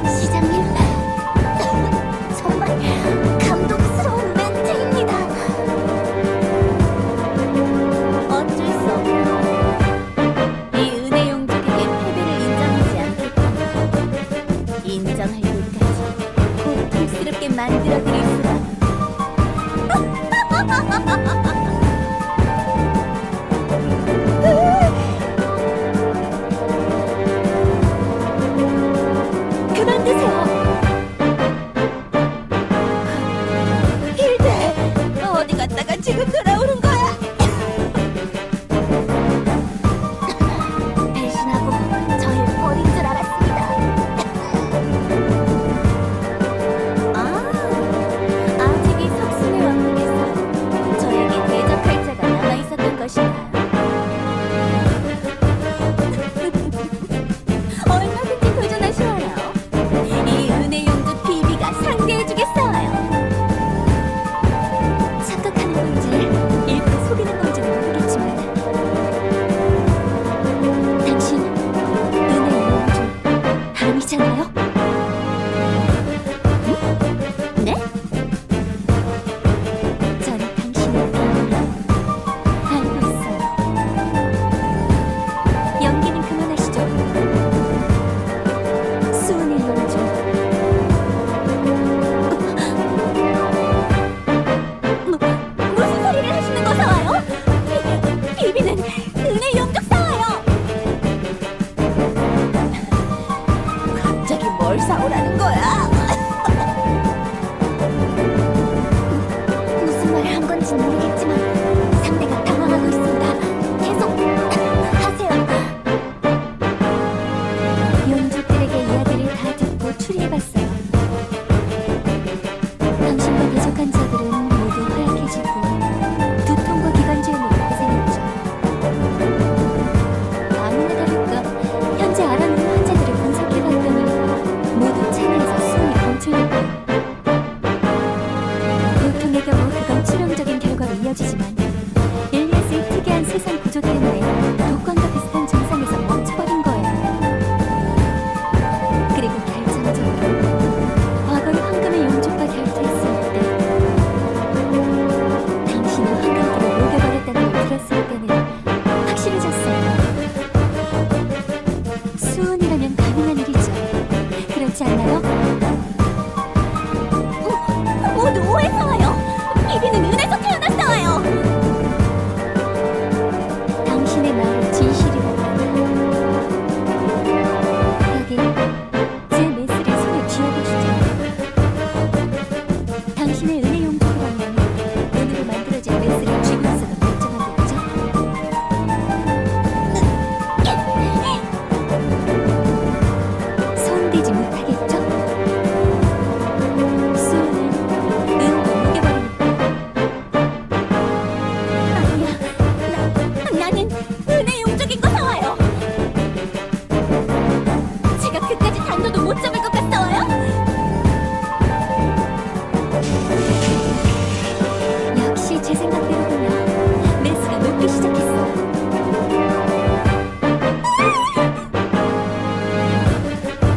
시장님, 정말 감동스러운 멘트입니다. 어쩔 수 없고 이 은혜 용족에게 패배를 인정하지 않겠다면 인정할 때까지 고통스럽게 만들어드릴 수가. 소원이라면 가능한 일이죠. 그렇지 않나요? 모두 오해서 와요. 비비는 은에서 태어났어요. 당신의 말이 진실이라면 여기 제 메스를 손에 쥐어보시죠. 당신의 은혜 용도라면 은으로 만들어진 메스를 쥐고 있어도 멀쩡하겠죠? 손대지 못하겠죠? 수호는 은도 녹여버리니까. 아니야, 나는 은혜 용족인 거 사와요. 제가 그까지 단도도 못 잡을 것 같사와요? 역시 제 생각대로군요. 메스가 녹기 시작했어요.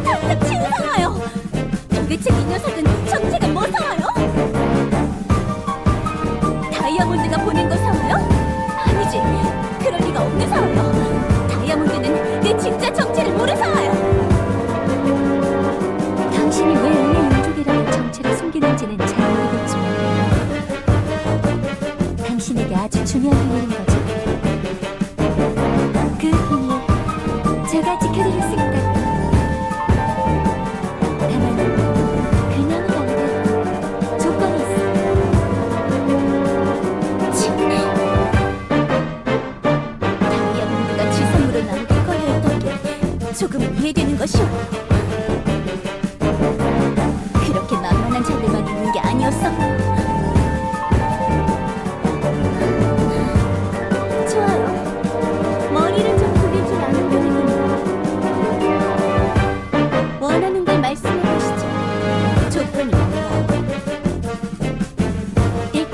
당장 치우사와요. 도대체 이 녀석은 정체가 뭐 사와요? 다이아몬드가 보낸 거 사와요? 아니지, 그럴 리가 없는 사와요. 다이아몬드는 내 진짜 정체를 모르 사와요. 당신이 왜 은혜 용족이라는 정체를 숨기는지는 잘 모르겠지만 당신에게 아주 중요한 비밀인 거죠. 그 비밀 제가 지켜드릴 수 있다고요. 다만 그냥은 안 돼. 조건이 있어요. 다이아몬드가 지상으로 나오길 꺼려했던 게 조금은 이해되는 것이오. 그렇게 만만한 자들만 있는 게 아니었어. 좋아요. 머리를 좀 굴릴 줄 아는 분이군요. 원하는 걸 말씀해 보시죠. 조건이 뭔가요? 일단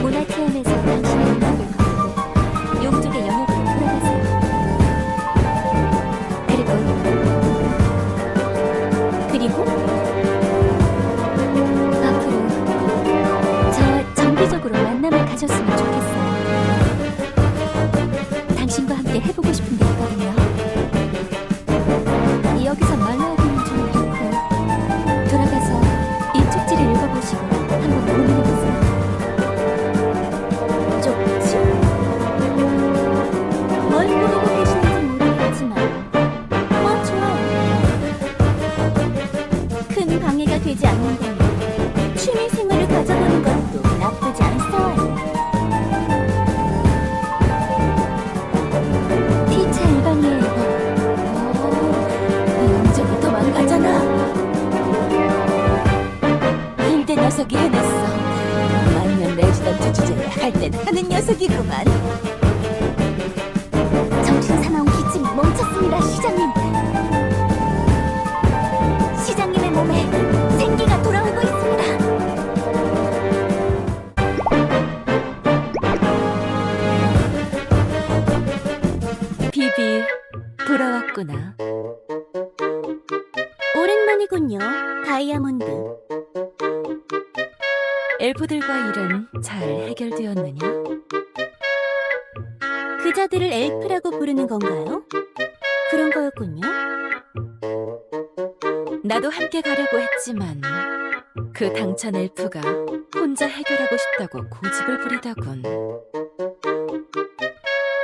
모나티안에서 당신의 능력을 거두고 용족의 영역으로 돌아가세요. 그리고 앞으로 저 정기적으로 만남을 가졌으면 좋겠어요. 당신과 함께 해보고 싶은 게 있거든요. 여기서 말로 하기는 좀 그렇고 돌아가서 이 쪽지를 읽어보시고 한번 고민해보세요. 쪽지? 뭘 꾸미고 계시는지 모르겠지만 뭐 좋아요. 큰 방해가 되지 않는다면 취미 생활을 가져보는 것도 나쁘지 않사와요. 티차 일반이의 앨범. 오, 용적이 도망가잖아. hilde 녀석이 해냈어. 만년 레지던트 주제에 할 땐 하는 녀석이구만. 정신 사나운 기침이 멈췄습니다, 시장님. 시장님의 몸에 생기가 돌아오고 있습니다. 비비, 돌아왔구나. 오랜만이군요, 다이아몬드. 엘프들과 일은 잘 해결되었느냐? 그자들을 엘프라고 부르는 건가요? 그런 거였군요. 나도 함께 가려고 했지만 그 당찬 엘프가 혼자 해결하고 싶다고 고집을 부리더군.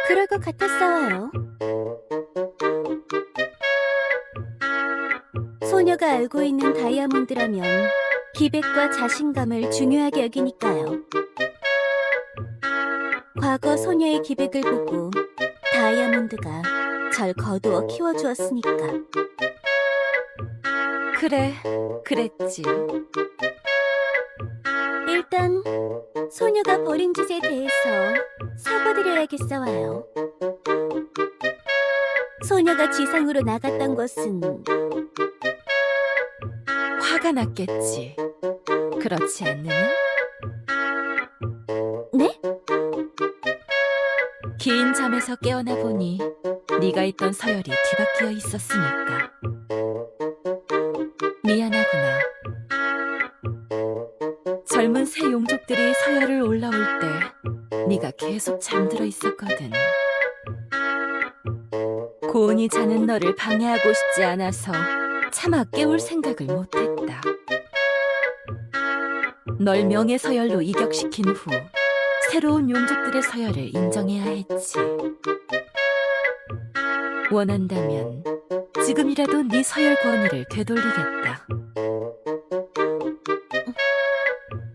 그럴 것 같았어요. 소녀가 알고 있는 다이아몬드라면 기백과 자신감을 중요하게 여기니까요. 과거 소녀의 기백을 보고 다이아몬드가 절 거두어 키워주었으니까. 그래, 그랬지. 일단 소녀가 벌인 짓에 대해서 사과드려야겠어와요. 소녀가 지상으로 나갔던 것은 화가 났겠지. 그렇지 않느냐? 네? 긴 잠에서 깨어나 보니 네가 있던 서열이 뒤바뀌어 있었으니까. 미안하구나. 젊은 새 용족들이 서열을 올라올 때 네가 계속 잠들어 있었거든. 고은이 자는 너를 방해하고 싶지 않아서 차마 깨울 생각을 못했다. 널 명예서열로 이격시킨 후 새로운 용족들의 서열을 인정해야 했지. 원한다면 지금이라도 네 서열 권위를 되돌리겠다.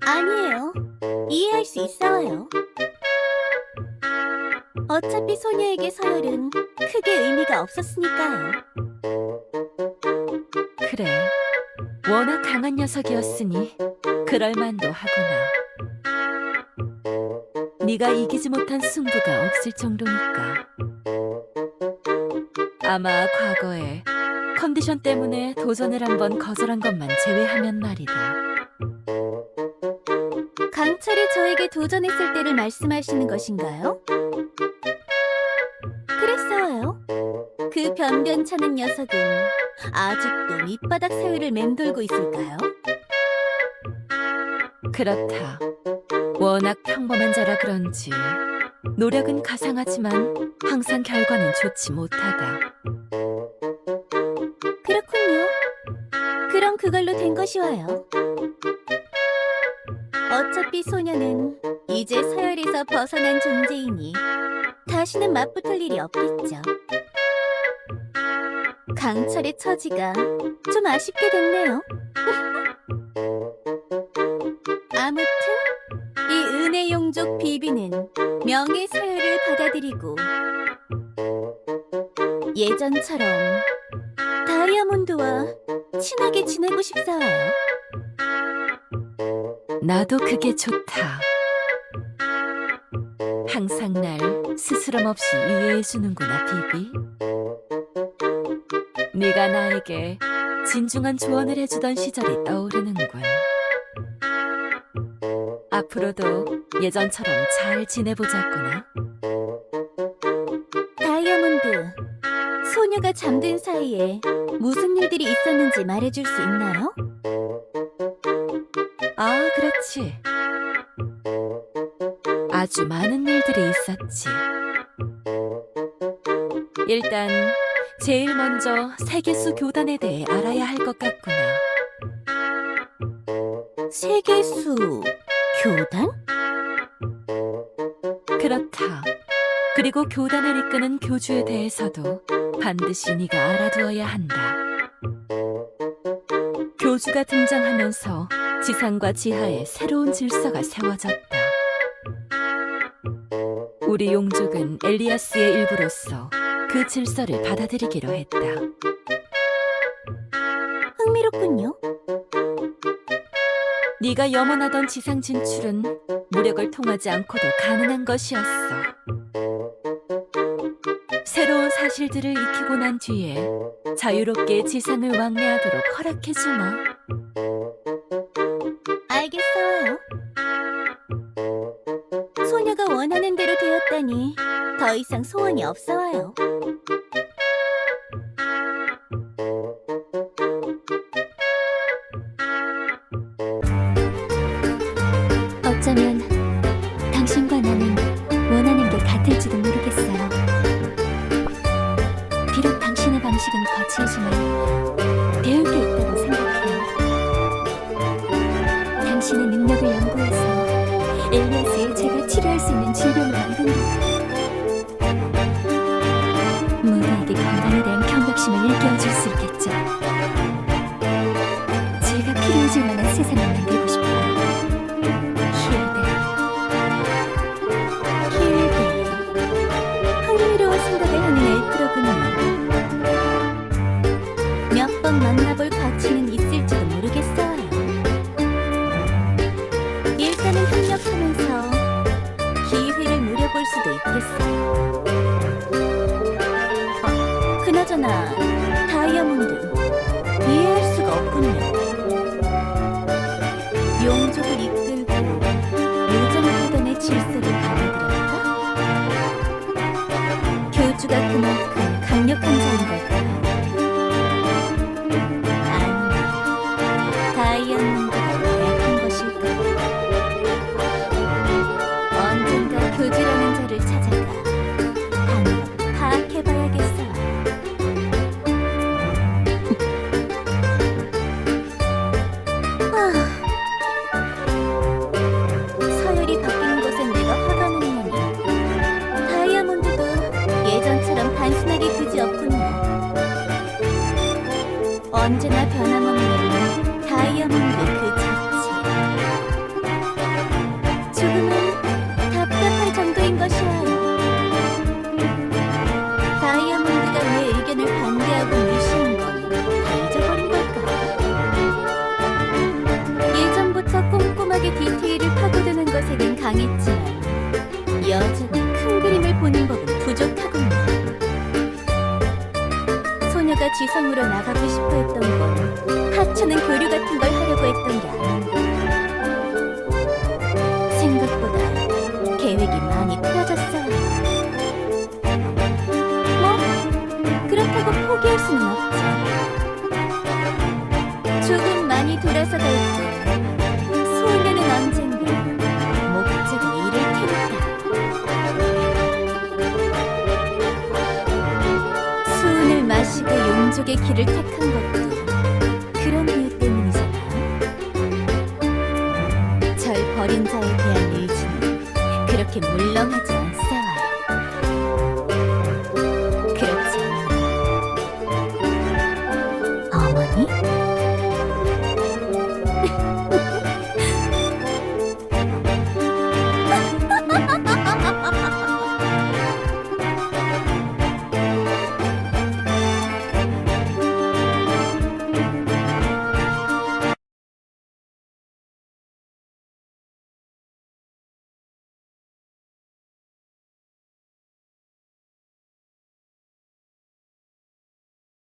아니에요. 이해할 수 있어요. 어차피 소녀에게 서열은 크게 의미가 없었으니까요. 그래, 워낙 강한 녀석이었으니 그럴만도 하구나. 네가 이기지 못한 승부가 없을 정도니까. 아마 과거에 컨디션 때문에 도전을 한번 거절한 것만 제외하면 말이다. 강철이 저에게 도전했을 때를 말씀하시는 것인가요? 그랬어요. 그 변변찮은 녀석은 아직도 밑바닥 사유를 맴돌고 있을까요? 그렇다. 워낙 평범한 자라 그런지 노력은 가상하지만 항상 결과는 좋지 못하다. 그렇군요. 그럼 그걸로 된 것이와요. 어차피 소녀는 이제 서열에서 벗어난 존재이니 다시는 맞붙을 일이 없겠죠. 강철의 처지가 좀 아쉽게 됐네요. 아무튼 이 은혜 용족 비비는 명예 서열을 받아들이고 예전처럼 다이아몬드와 친하게 지내고 싶사와요. 나도 그게 좋다. 항상 날 스스럼 없이 이해해주는구나, 비비. 네가 나에게 진중한 조언을 해주던 시절이 떠오르는군. 앞으로도 예전처럼 잘 지내보자꾸나. 다이아몬드, 소녀가 잠든 사이에 무슨 일들이 있었는지 말해줄 수 있나요? 아, 그렇지. 아주 많은 일들이 있었지. 일단 제일 먼저 세계수 교단에 대해 알아야 할 것 같구나. 세계수 교단? 그렇다. 그리고 교단을 이끄는 교주에 대해서도 반드시 네가 알아두어야 한다. 교주가 등장하면서 지상과 지하에 새로운 질서가 세워졌다. 우리 용족은 엘리아스의 일부로서 그 질서를 받아들이기로 했다. 흥미롭군요. 네가 염원하던 지상 진출은 무력을 통하지 않고도 가능한 것이었어. 새로운 사실들을 익히고 난 뒤에 자유롭게 지상을 왕래하도록 허락해주마. 알겠어요. 소녀가 원하는 대로 되었다니 더 이상 소원이 없어와요. 어쩌면 당신과 나는 원하는 게 같을지도 모르겠어요. 비록 당신의 방식은 거칠지만 배울 게 있다고 생각해요. 당신의 능력을 연구해서 엘리아스의 제가 치료할 수 있는 질병을 만든다. 모두에게 건강에 대한 경각심을 일깨워줄 수 있겠죠. 제가 필요해질 만한 세상을 만들고 싶어요. 흥미로운 생각을 하는 엘프로군요. 몇 번 만나볼 가치는 있을지도 모르겠어요. 일단은 협력하면서 기회를 노려볼 수도 있겠어요. 그나저나 다이아몬드 이해할 수가 없군요. 용족을 이끌고 요정교단의 질서를 받아들였다? 교주가 그만큼 강력한 자인 걸까요? 아니면 다이아몬드가 약한 것일까요? 언젠가 교주라는 자를 찾아가 방법을 파악해봐야겠어요. 언제나 변함없는 다이아몬드 그 자체. 조금은 답답할 정도인 것이야. 다이아몬드가 내 의견을 반대하고 무시한 건 다 잊어버린 걸까? 예전부터 꼼꼼하게 디테일을 파고드는 것에는 강했지만 여전히 큰 그림을 보는 법은 부족하군요. 소녀가 지성으로 나가고 싶어 했던 건 하찮은 교류 같은 걸 하려고 했던 게 아닌가. 생각보다 계획이 많이 틀어졌어요. 뭐, 그렇다고 포기할 수는 없죠. 조금 많이 돌아서 갈 뿐, 소녀는 언젠가 목적을 이룰 테니까. 수은을 마시고 용족의 길을 택한 것도 그런 이유 때문이잖아요. 절 버린 자에 대한 의지는 그렇게 물렁하지